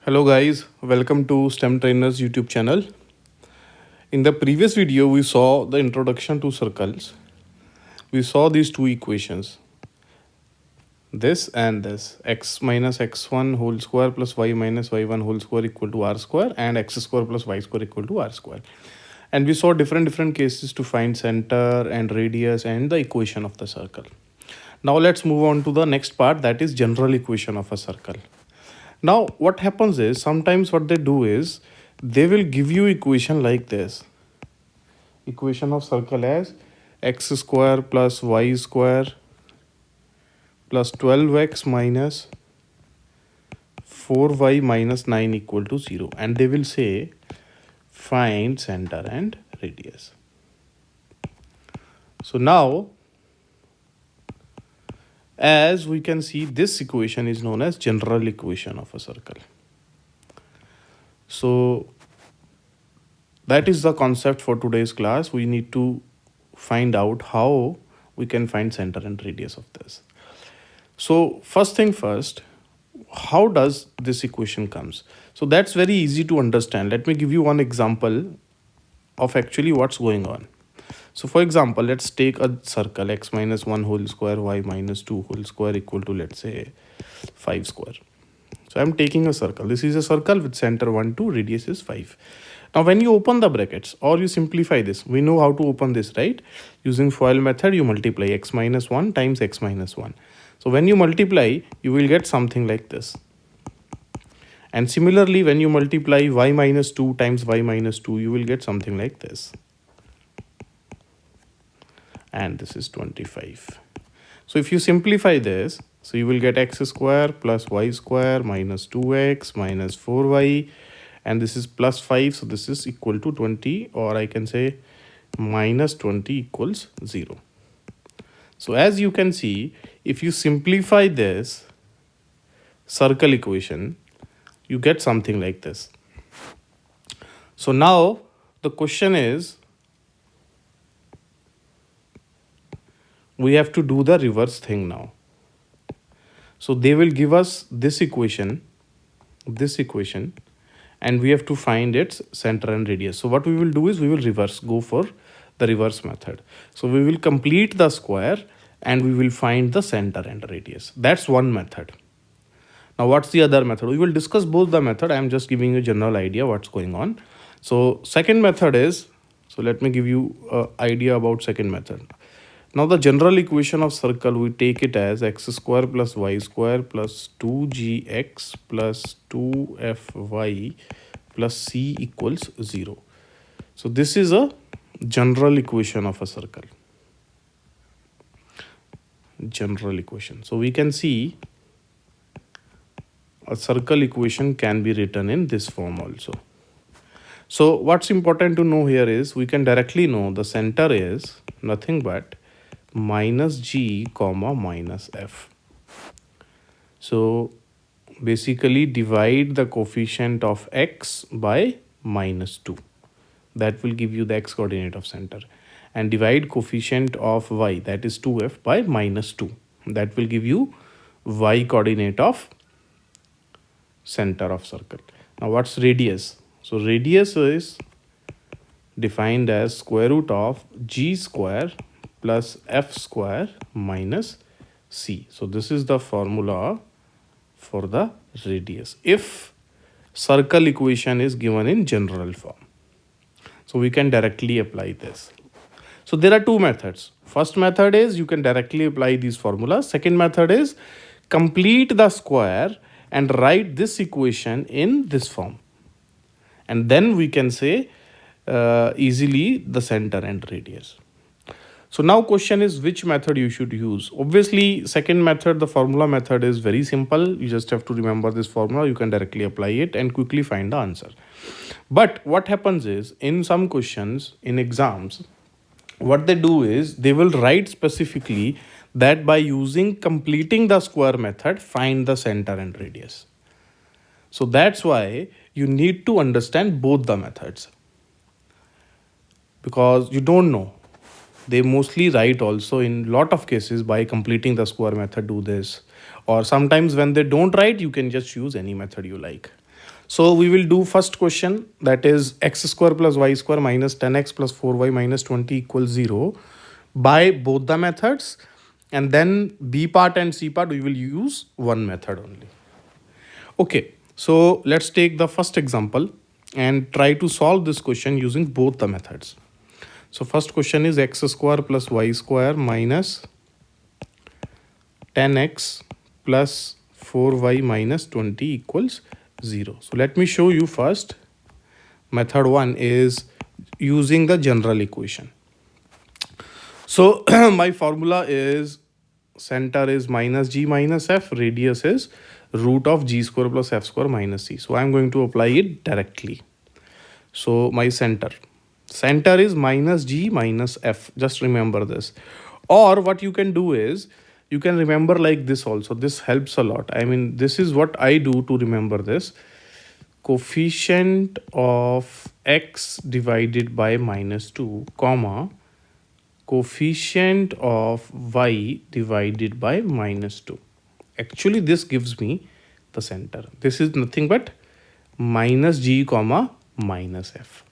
Hello guys, welcome to STEM Trainers YouTube channel. In the previous video we saw the introduction to circles. We saw these two equations, this and this, x minus x1 whole square plus y minus y1 whole square equal to r square and x square plus y square equal to r square. And we saw different cases to find center and radius and the equation of the circle. Now let's move on to the next part, that is general equation of a circle. Now what happens is sometimes what they do is they will give you equation like this. Equation of circle as x square plus y square plus 12x minus 4y minus 9 equal to 0, and they will say find center and radius. So now as we can see, this equation is known as general equation of a circle. So that is the concept for today's class. We need to find out how we can find center and radius of this. So first thing first, how does this equation comes? So that's very easy to understand. Let me give you one example of actually what's going on. So for example, let's take a circle x minus 1 whole square, y minus 2 whole square equal to, let's say, 5 square. So I'm taking a circle. This is a circle with center 1, 2, radius is 5. Now when you open the brackets or you simplify this, we know how to open this, right? Using FOIL method, you multiply x minus 1 times x minus 1. So when you multiply, you will get something like this. And similarly, when you multiply y minus 2 times y minus 2, you will get something like this. And this is 25. So if you simplify this, so you will get x square plus y square minus 2x minus 4y, and this is plus 5, so this is equal to 20, or I can say minus 20 equals 0. So as you can see, if you simplify this circle equation, you get something like this. So now the question is, we have to do the reverse thing now. So they will give us this equation, and we have to find its center and radius. So what we will do is we will go for the reverse method. So we will complete the square and we will find the center and radius. That's one method. Now what's the other method? We will discuss both the method. I am just giving you a general idea what's going on. So second method is, so let me give you an idea about second method. Now the general equation of circle, we take it as x square plus y square plus 2gx plus 2fy plus c equals 0. So this is a general equation of a circle. General equation. So we can see a circle equation can be written in this form also. So what's important to know here is we can directly know the center is nothing but minus g comma minus f. So basically divide the coefficient of x by minus 2. That will give you the x coordinate of center. And divide coefficient of y, that is 2f, by minus 2. That will give you y coordinate of center of circle. Now what's radius? So radius is defined as square root of g square plus f square minus c. So this is the formula for the radius if circle equation is given in general form. So we can directly apply this. So there are two methods. First method is you can directly apply these formulas. Second method is complete the square and write this equation in this form. And then we can say easily the center and radius. So now question is which method you should use. Obviously second method, the formula method, is very simple. You just have to remember this formula. You can directly apply it and quickly find the answer. But what happens is in some questions in exams, what they do is they will write specifically that by using completing the square method, find the center and radius. So that's why you need to understand both the methods, because you don't know. They mostly write also in lot of cases by completing the square method do this, or sometimes when they don't write, you can just use any method you like. So we will do first question, that is x square plus y square minus 10x plus 4y minus 20 equals 0 by both the methods. And then B part and C part we will use one method only. Okay, so let's take the first example and try to solve this question using both the methods. So first question is x square plus y square minus 10x plus 4y minus 20 equals 0. So let me show you first. Method 1 is using the general equation. So my formula is center is minus g minus f, radius is root of g square plus f square minus c. So I'm going to apply it directly. So my center is minus g minus f. Just remember this. Or what you can do is, you can remember like this also. This helps a lot. I mean, this is what I do to remember this. Coefficient of x divided by minus 2, comma, coefficient of y divided by minus 2. Actually, this gives me the center. This is nothing but minus g comma minus f.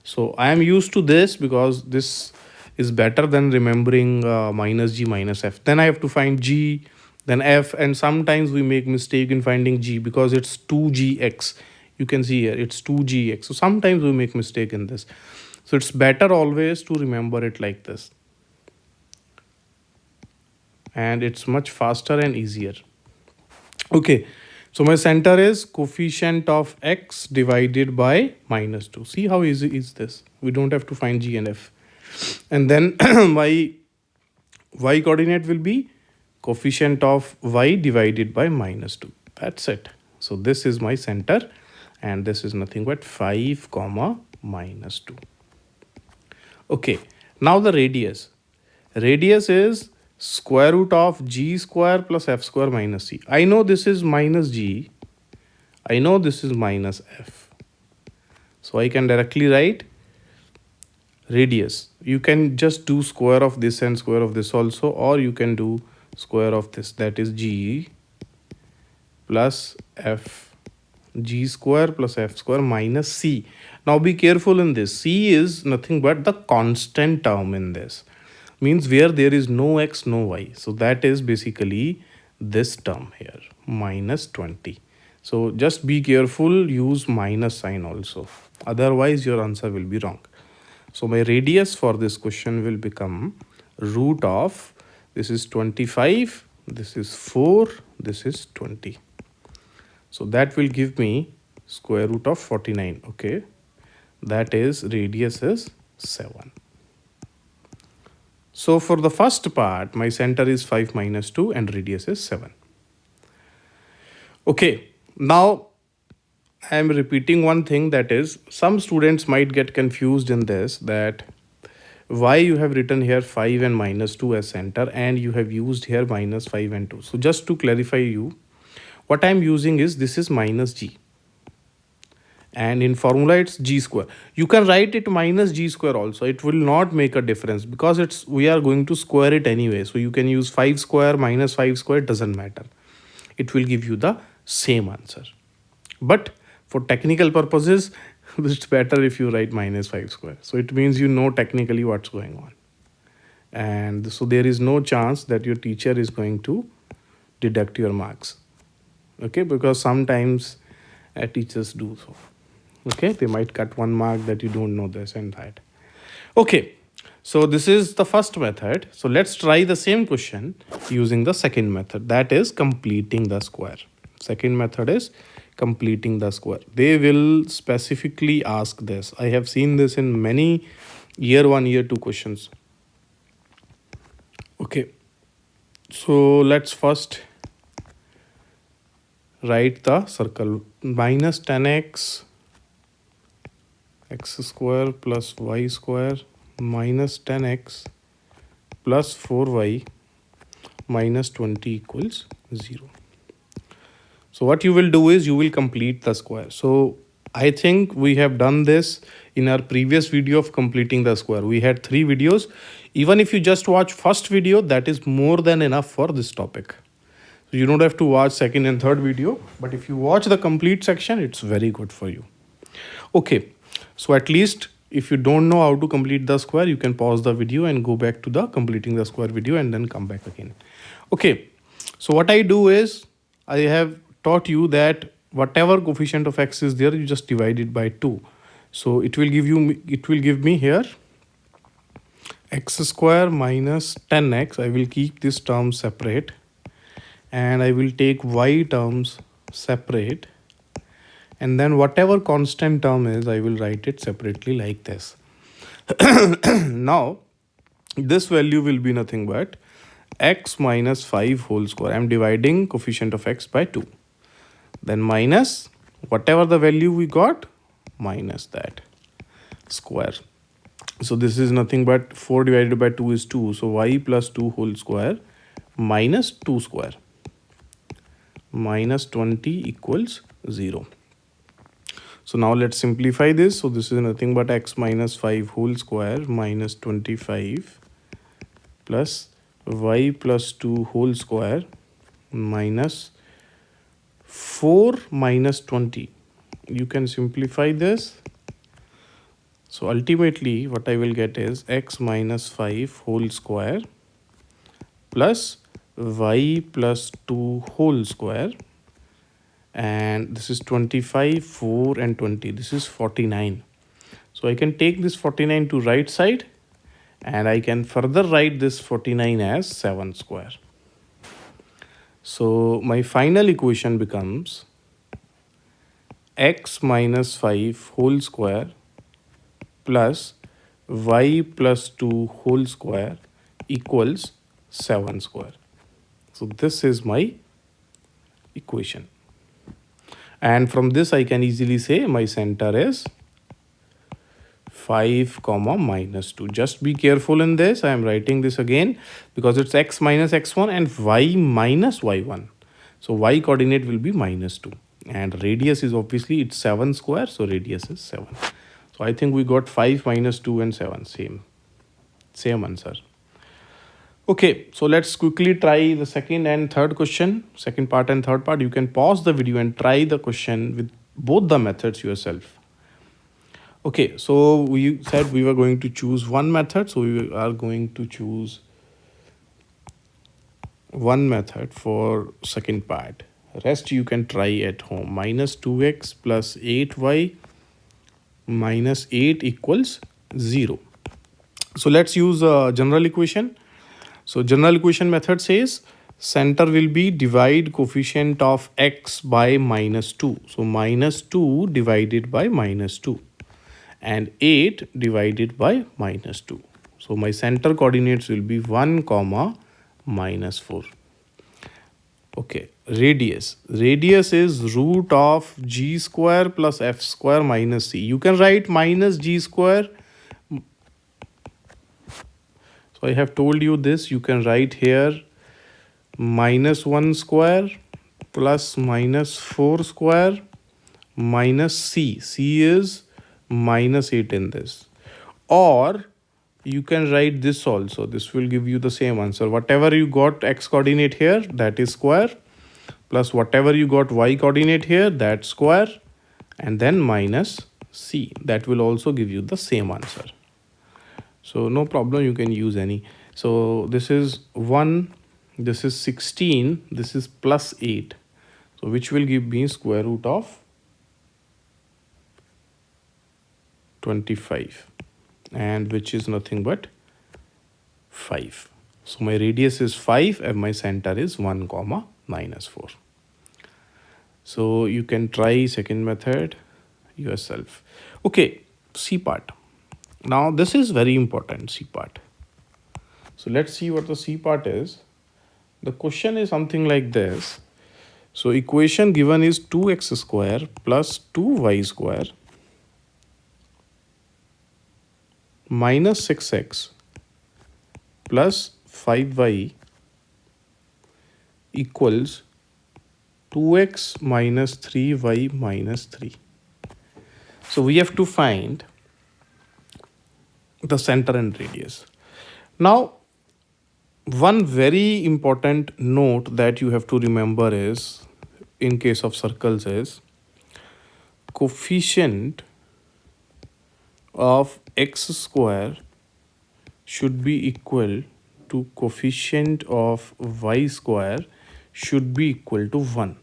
So I am used to this because this is better than remembering minus g minus f. Then I have to find g, then f, and sometimes we make mistake in finding g because it's 2gx. You can see here it's 2gx. So sometimes we make mistake in this. So it's better always to remember it like this. And it's much faster and easier. Okay, so my center is coefficient of x divided by minus 2. See how easy is this? We don't have to find g and f. And then my y coordinate will be coefficient of y divided by minus 2. That's it. So this is my center, and this is nothing but 5 comma minus 2. Okay, now the radius. Radius is square root of g square plus f square minus c. I know this is minus g. I know this is minus f. So I can directly write radius. You can just do square of this and square of this also, or you can do square of this, that is g plus f, g square plus f square minus c. Now be careful in this. C is nothing but the constant term in this. Means where there is no x, no y. So that is basically this term here, minus 20. So just be careful, use minus sign also. Otherwise your answer will be wrong. So my radius for this question will become root of, this is 25, this is 4, this is 20. So that will give me square root of 49. Okay, that is radius is 7. So for the first part, my center is 5 minus 2 and radius is 7. Okay, now I am repeating one thing, that is some students might get confused in this, that why you have written here 5 and minus 2 as center and you have used here minus 5 and 2. So just to clarify you, what I am using is, this is minus g. And in formula it's g square. You can write it minus g square also. It will not make a difference because we are going to square it anyway. So you can use 5 square minus 5 square, it doesn't matter. It will give you the same answer. But for technical purposes, it's better if you write minus 5 square. So it means you know technically what's going on. And so there is no chance that your teacher is going to deduct your marks. Okay, because sometimes teachers do so. Okay, they might cut 1 mark that you don't know this and that. Okay, so this is the first method. So let's try the same question using the second method, that is completing the square. Second method is completing the square. They will specifically ask this. I have seen this in many year 1, year 2 questions. Okay, so let's first write the circle. Minus 10x x square plus y square minus 10x plus 4y minus 20 equals 0. So what you will do is you will complete the square. So I think we have done this in our previous video of completing the square. We had 3 videos. Even if you just watch first video, that is more than enough for this topic. So you don't have to watch second and third video, but if you watch the complete section, it's very good for you. Okay, so at least if you don't know how to complete the square, you can pause the video and go back to the completing the square video and then come back again. Okay, so what I do is I have taught you that whatever coefficient of x is there, you just divide it by 2. So it will give me here x square minus 10x. I will keep this term separate and I will take y terms separate, and then whatever constant term is, I will write it separately like this. Now this value will be nothing but x minus 5 whole square. I am dividing coefficient of x by 2, then minus whatever the value we got minus that square. So this is nothing but 4 divided by 2 is 2. So y plus 2 whole square minus 2 square minus 20 equals 0. So now let's simplify this. So this is nothing but x minus 5 whole square minus 25 plus y plus 2 whole square minus 4 minus 20. You can simplify this. So ultimately what I will get is x minus 5 whole square plus y plus 2 whole square, and this is 25, 4 and 20. This is 49. So I can take this 49 to right side and I can further write this 49 as 7 square. So my final equation becomes x minus 5 whole square plus y plus 2 whole square equals 7 square. So this is my equation. And from this I can easily say my center is 5 comma minus 2. Just be careful in this. I am writing this again because it's x minus x1 and y minus y1. So y coordinate will be minus 2 and radius is obviously it's 7 square. So radius is 7. So I think we got 5 minus 2 and 7. Same answer. Okay, so let's quickly try the second and third question, second part and third part. You can pause the video and try the question with both the methods yourself. Okay, so we said we were going to choose one method. So we are going to choose one method for second part. Rest you can try at home. Minus 2x plus 8y minus 8 equals 0. So let's use a general equation. So general equation method says center will be divide coefficient of x by minus 2. So minus 2 divided by minus 2 and 8 divided by minus 2. So my center coordinates will be 1 comma minus 4. Okay, radius. Radius is root of g square plus f square minus c. You can write minus g square. So I have told you this. You can write here minus 1 square plus minus 4 square minus c. C is minus 8 in this. Or you can write this also. This will give you the same answer. Whatever you got x coordinate here, that is square, plus whatever you got y coordinate here, that square, and then minus c. That will also give you the same answer. So no problem, you can use any. So this is 1, this is 16, this is plus 8. So which will give me square root of 25, and which is nothing but 5. So my radius is 5 and my center is 1 comma minus 4. So you can try second method yourself. Okay, C part. Now this is very important, C part. So let's see what the C part is. The question is something like this. So equation given is 2x square plus 2y square minus 6x plus 5y equals 2x minus 3y minus 3. So we have to find the center and radius. Now One very important note that you have to remember is, in case of circles, is coefficient of x square should be equal to coefficient of y square should be equal to 1.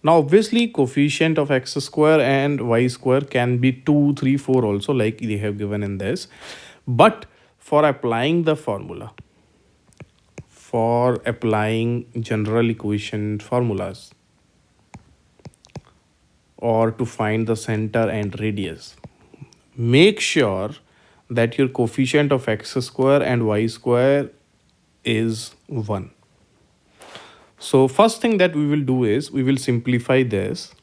Now obviously coefficient of x square and y square can be 2, 3, 4 also, like they have given in this. But for applying the formula, for applying general equation formulas, or to find the center and radius, make sure that your coefficient of x square and y square is 1. So first thing that we will do is we will simplify this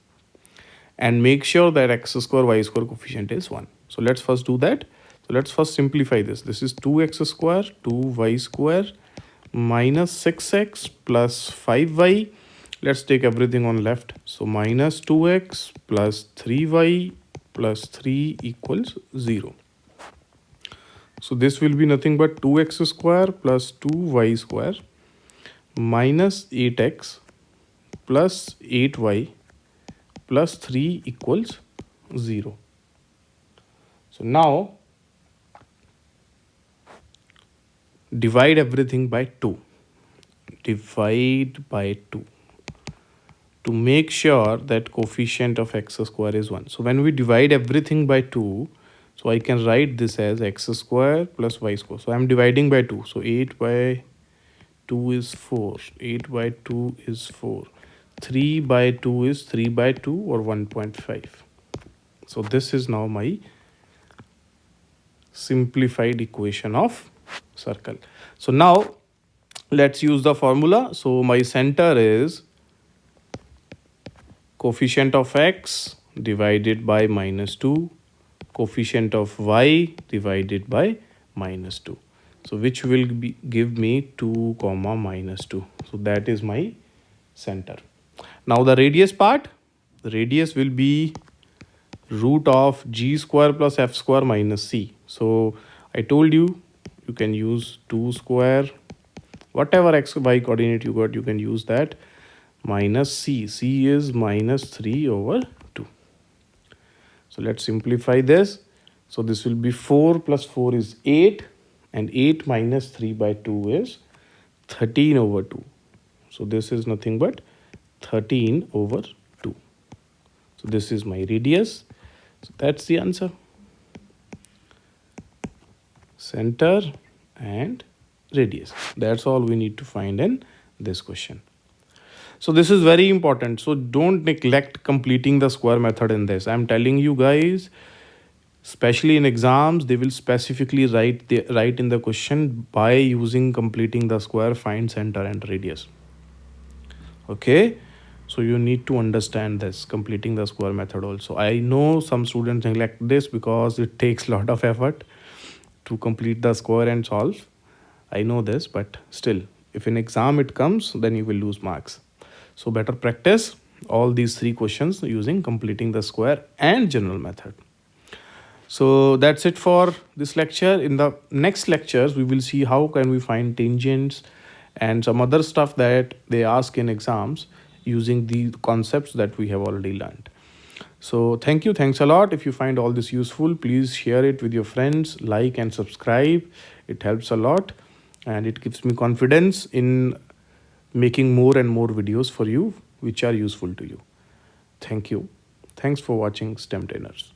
and make sure that x square y square coefficient is 1. So let's first do that. So let's first simplify this. This is 2x square 2y square minus 6x plus 5y. Let's take everything on left. So minus 2x plus 3y plus 3 equals 0. So this will be nothing but 2x square plus 2y square minus 8x plus 8y plus 3 equals 0. So now divide everything by 2. Divide by 2 to make sure that coefficient of x square is 1. So when we divide everything by 2, so I can write this as x square plus y square. So I am dividing by 2. So 8 by 2 is 4. 8 by 2 is 4. 3 by 2 is 3 by 2 or 1.5. So this is now my simplified equation of circle. So now let's use the formula. So my center is coefficient of x divided by minus 2, coefficient of y divided by minus 2. So which will give me 2 comma minus 2. So that is my center. Now the radius part, the radius will be root of g square plus f square minus c. So I told you, you can use 2 square, whatever x y coordinate you got, you can use that, minus c. C is minus 3 over 2. So let's simplify this. So this will be 4 plus 4 is 8, and 8 minus 3 by 2 is 13 over 2. So this is nothing but 13 over 2. So this is my radius. So that's the answer. Center and radius. That's all we need to find in this question. So this is very important. So don't neglect completing the square method in this. I'm telling you guys, especially in exams, they will specifically write in the question by using completing the square, find center and radius. Okay. So you need to understand this, completing the square method also. I know some students neglect this because it takes a lot of effort to complete the square and solve. I know this, but still, if in exam it comes, then you will lose marks. So better practice all these 3 questions using completing the square and general method. So that's it for this lecture. In the next lectures, we will see how can we find tangents and some other stuff that they ask in exams using the concepts that we have already learned. So thank you. Thanks a lot. If you find all this useful, please share it with your friends, like and subscribe. It helps a lot and it gives me confidence in making more and more videos for you which are useful to you. Thank you. Thanks for watching STEM Trainers.